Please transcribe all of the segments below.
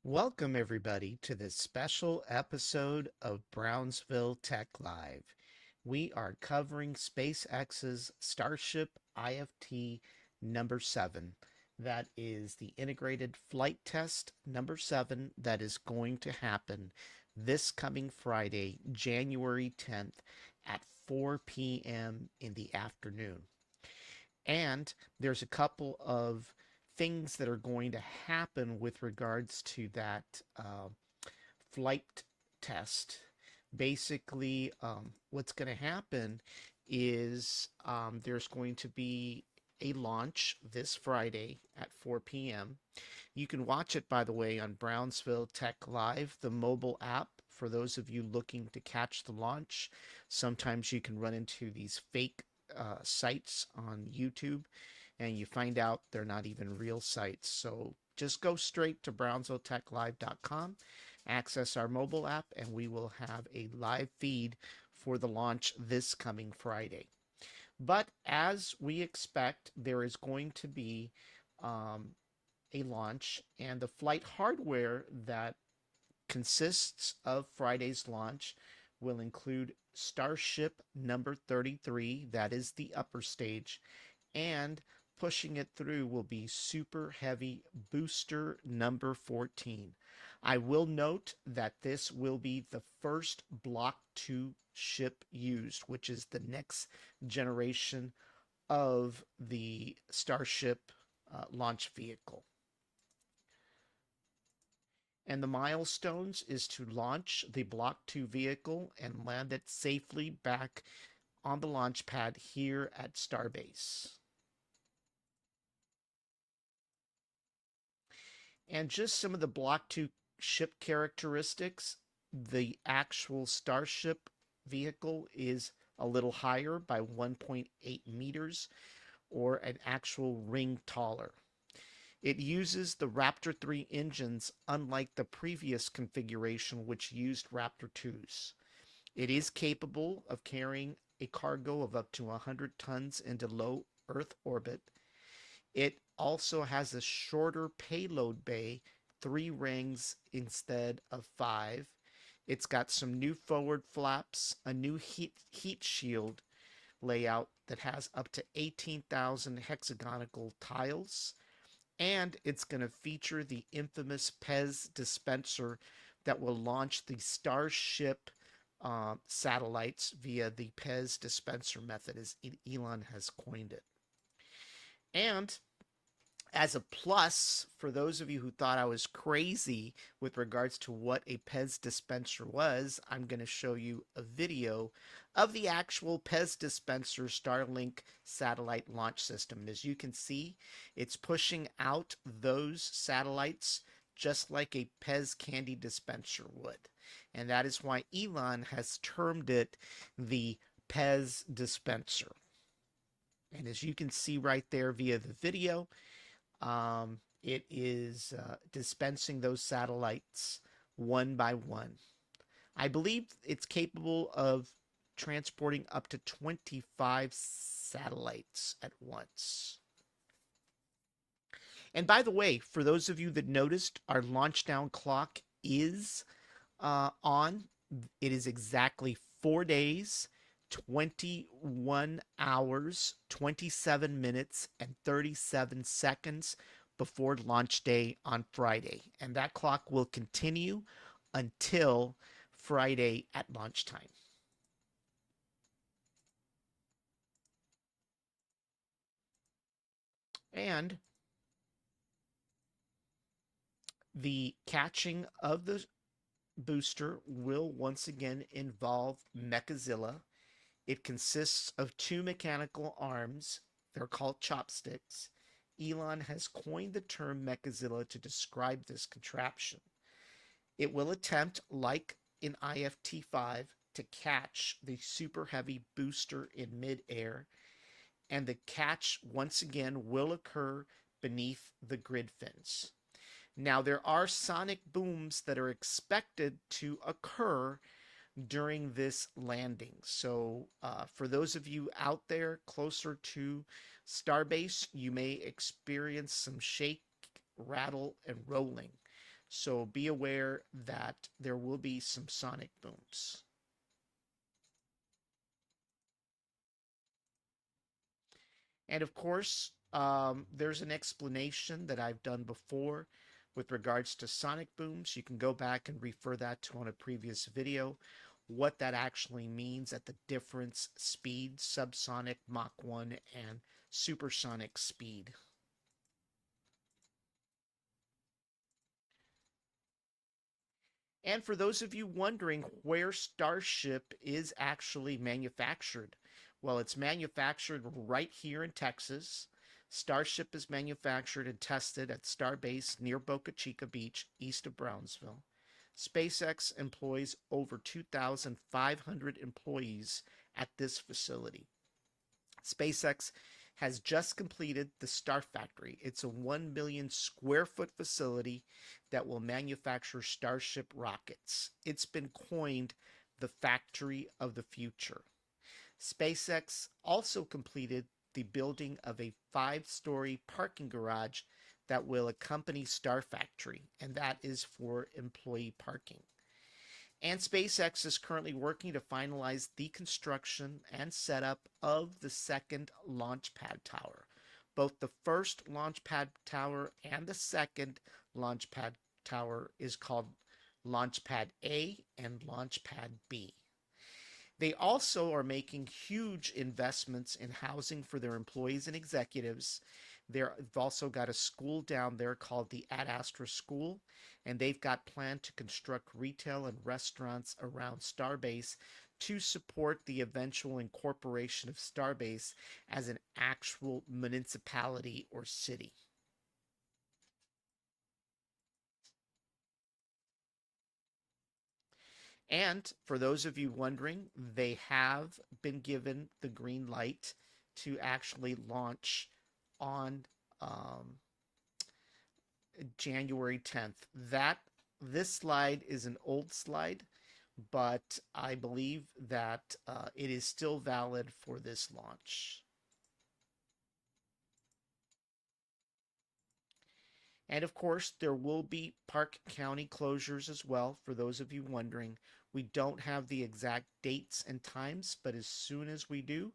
Welcome, everybody, to this special episode of Brownsville Tech Live. We are covering SpaceX's Starship IFT number 7. That is the integrated flight test number 7 that is going to happen this coming Friday, January 10th at 4 p.m. in the afternoon. And there's a couple of things that are going to happen with regards to that flight test. Basically, what's going to happen is there's going to be a launch this Friday at 4 p.m. You can watch it, by the way, on Brownsville Tech Live, the mobile app. For those of you looking to catch the launch, sometimes you can run into these fake sites on YouTube and you find out they're not even real sites. So just go straight to brownsvilletechlive.com, access our mobile app, and we will have a live feed for the launch this coming Friday. But as we expect, there is going to be a launch, and the flight hardware that consists of Friday's launch will include Starship number 33, that is the upper stage, and pushing it through will be Super Heavy Booster number 14. I will note that this will be the first Block 2 ship used, which is the next generation of the Starship launch vehicle. And the milestones is to launch the Block 2 vehicle and land it safely back on the launch pad here at Starbase. And just some of the Block 2 ship characteristics. The actual Starship vehicle is a little higher by 1.8 meters, or an actual ring taller. It uses the Raptor 3 engines, unlike the previous configuration, which used Raptor 2s. It is capable of carrying a cargo of up to 100 tons into low Earth orbit. It also has a shorter payload bay, 3 rings instead of 5. It's got some new forward flaps, a new heat shield layout that has up to 18,000 hexagonal tiles, and it's going to feature the infamous PEZ dispenser that will launch the Starship satellites via the PEZ dispenser method, as Elon has coined it. And as a plus, for those of you who thought I was crazy with regards to what a PEZ dispenser was, I'm going to show you a video of the actual PEZ dispenser Starlink satellite launch system. And as you can see, it's pushing out those satellites just like a PEZ candy dispenser would. And that is why Elon has termed it the PEZ dispenser. And as you can see right there via the video, it is dispensing those satellites one by one. I believe it's capable of transporting up to 25 satellites at once. And by the way, for those of you that noticed, our launch down clock is on. It is exactly 4 days, 21 hours, 27 minutes, and 37 seconds before launch day on Friday. And that clock will continue until Friday at lunchtime. And the catching of the booster will once again involve Mechazilla. It consists of 2 mechanical arms. They're called chopsticks. Elon has coined the term Mechazilla to describe this contraption. It will attempt, like in IFT-5, to catch the Super Heavy booster in midair, and the catch once again will occur beneath the grid fins. Now, there are sonic booms that are expected to occur during this landing. So for those of you out there closer to Starbase, you may experience some shake, rattle, and rolling. So be aware that there will be some sonic booms. And of course, there's an explanation that I've done before with regards to sonic booms. You can go back and refer that to on a previous video, what that actually means at the difference speed, subsonic, Mach 1, and supersonic speed. And for those of you wondering where Starship is actually manufactured, well, it's manufactured right here in Texas. Starship is manufactured and tested at Starbase near Boca Chica Beach, east of Brownsville. SpaceX employs over 2,500 employees at this facility. SpaceX has just completed the Star Factory. It's a 1 million square foot facility that will manufacture Starship rockets. It's been coined the factory of the future. SpaceX also completed the building of a 5-story parking garage that will accompany Star Factory, and that is for employee parking. And SpaceX is currently working to finalize the construction and setup of the second launch pad tower. Both the first launch pad tower and the second launch pad tower is called Launch Pad A and Launch Pad B. They also are making huge investments in housing for their employees and executives. They've also got a school down there called the Ad Astra School, and they've got planned to construct retail and restaurants around Starbase to support the eventual incorporation of Starbase as an actual municipality or city. And for those of you wondering, they have been given the green light to actually launch on um, January 10th. This slide is an old slide, but I believe that it is still valid for this launch. And of course, there will be Park County closures as well, for those of you wondering. We don't have the exact dates and times, but as soon as we do,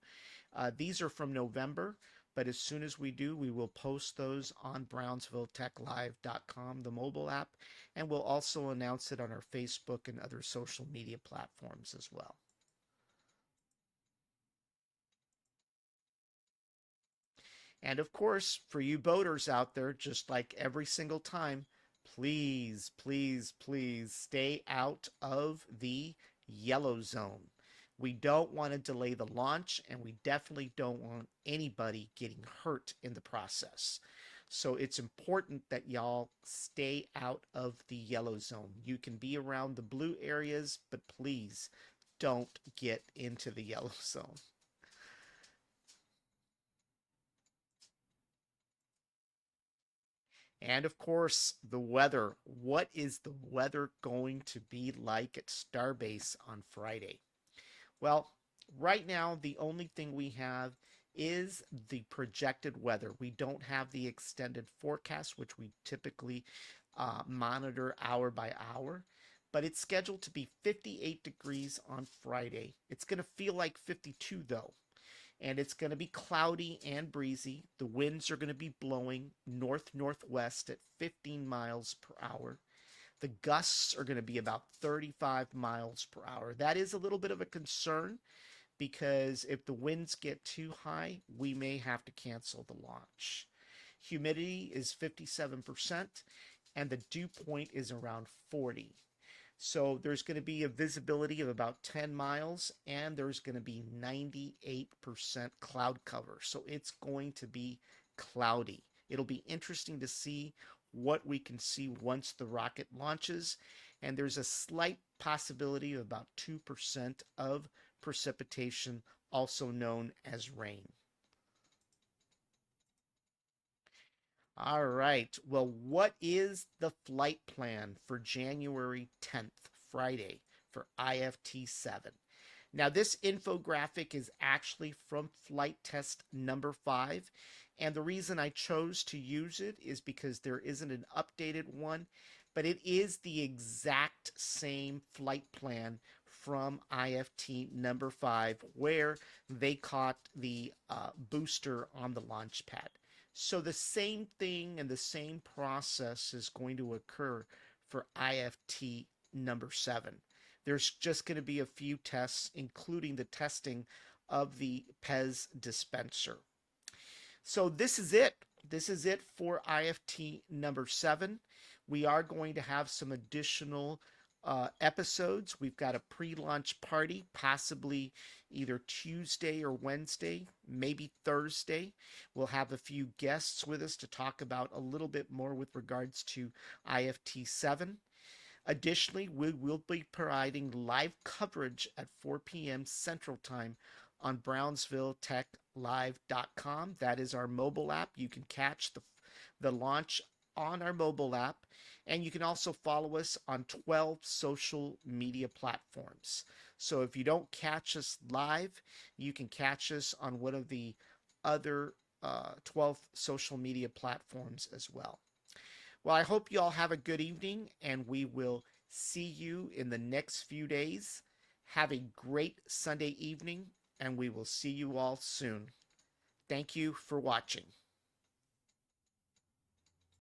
these are from November, but as soon as we do, we will post those on BrownsvilleTechLive.com, the mobile app, and we'll also announce it on our Facebook and other social media platforms as well. And of course, for you boaters out there, just like every single time, please, please, please stay out of the yellow zone. We don't want to delay the launch, and we definitely don't want anybody getting hurt in the process. So it's important that y'all stay out of the yellow zone. You can be around the blue areas, but please don't get into the yellow zone. And of course, the weather. What is the weather going to be like at Starbase on Friday? Well, right now, the only thing we have is the projected weather. We don't have the extended forecast, which we typically monitor hour by hour. But it's scheduled to be 58 degrees on Friday. It's going to feel like 52, though, and it's going to be cloudy and breezy. The winds are going to be blowing north northwest at 15 miles per hour. The gusts are going to be about 35 miles per hour. That is a little bit of a concern because if the winds get too high, we may have to cancel the launch. Humidity is 57%, and the dew point is around 40. So there's going to be a visibility of about 10 miles, and there's going to be 98% cloud cover. So it's going to be cloudy. It'll be interesting to see what we can see once the rocket launches. And there's a slight possibility of about 2% of precipitation, also known as rain. All right. Well, what is the flight plan for January 10th, Friday, for IFT-7? Now, this infographic is actually from flight test number 5. And the reason I chose to use it is because there isn't an updated one but it is the exact same flight plan from IFT number 5, where they caught the booster on the launch pad. So the same thing and the same process is going to occur for IFT number 7. There's just going to be a few tests, including the testing of the PEZ dispenser. So this is it. This is it for IFT number 7. We are going to have some additional episodes. We've got a pre-launch party, possibly either Tuesday or Wednesday, maybe Thursday. We'll have a few guests with us to talk about a little bit more with regards to IFT 7. Additionally, we will be providing live coverage at 4 p.m. Central Time on BrownsvilleTechLive.com. That is our mobile app. You can catch the launch on our mobile app, and you can also follow us on 12 social media platforms. So if you don't catch us live, you can catch us on one of the other 12 social media platforms as well. Well, I hope you all have a good evening, and we will see you in the next few days. Have a great Sunday evening, and we will see you all soon. Thank you for watching.